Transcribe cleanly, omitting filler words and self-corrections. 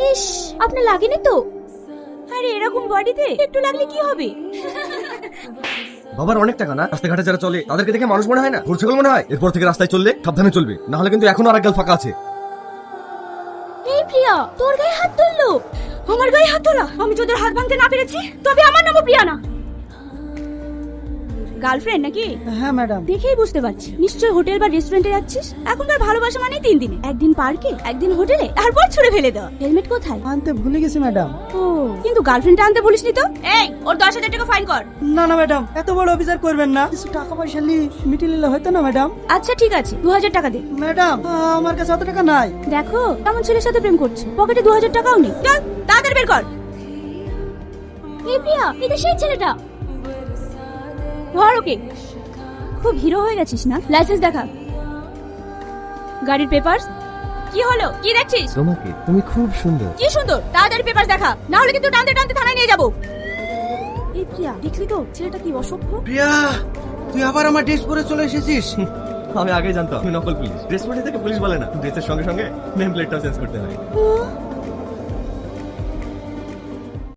ইস, আপনার লাগেনি তো? আরে এরকম বডিতে একটু লাগলে কি হবে? বাবার অনেক টাকা না, রাস্তাঘাটে যারা চলে তাদেরকে দেখে মানুষ মনে হয় না, গরু ছাগল মনে হয়। এরপর থেকে রাস্তায় চললে সাবধানে চলবে, না হলে কিন্তু এখনো আরেক গাল ফাঁকা আছে। এই প্রিয়া, তোর গায়ে হাত তুললো? আমার গায়ে হাত তোলা? আমি তোদের হাত ভাঙতে না পেরেছি তবে আমার নামও প্রিয়া না। গার্লফ্রেন্ড নাকি? হ্যাঁ ম্যাডাম। দেখেই বুঝতে পারছি, নিশ্চয়ই হোটেল বা রেস্টুরেন্টে যাচ্ছিস। এখনকার ভালোবাসা মানে 3 দিনে, একদিন পার্কে, একদিন হোটেলে, তারপর ছুড়ে ফেলে দেওয়া। হেলমেট কোথায়? আনতে ভুলে গেছি ম্যাডাম। ও, কিন্তু গার্লফ্রেন্ডটা আনতে বলিসনি তো? এই, ওর 10,000 টাকা ফাইন কর। না না ম্যাডাম, এত বড় অফিসার করবেন না, কিছু টাকা পয়সা মিটিয়ে নিলে হয়তো না ম্যাডাম। আচ্ছা ঠিক আছে, 2,000 টাকা দে। ম্যাডাম আমার কাছে অত টাকা নাই। দেখো কেমন ছেলের সাথে প্রেম করছো, পকেটে 2,000 টাকাও নেই। চল তাড়াতাড়ি বের কর। এই প্রিয়া, এটা সেই ছেলেটা। ধর ওকে। খুব হিরো হয়ে গেছিস না? লাইসেন্স দেখা। গাড়ির পেপারস। কি হলো, কি দেখছিস? তোমাকে, তুমি খুব সুন্দর। কি সুন্দর, তাড়াতাড়ি পেপারস দেখা, না হলে কিন্তু টানতে টানতে থানায় নিয়ে যাবো। এই প্রিয়া, দেখলি তো ছেলেটা কি অসভ্য। প্রিয়া, তুই আবার আমার ড্রেস পরে চলে এসেছিস। আমি আগে জানতাম তুমি নকল পুলিশ। ড্রেস পরে থেকে পুলিশ বলে না, ড্রেসের সঙ্গে সঙ্গে নেম প্লেটটাও চেঞ্জ করতে হয়।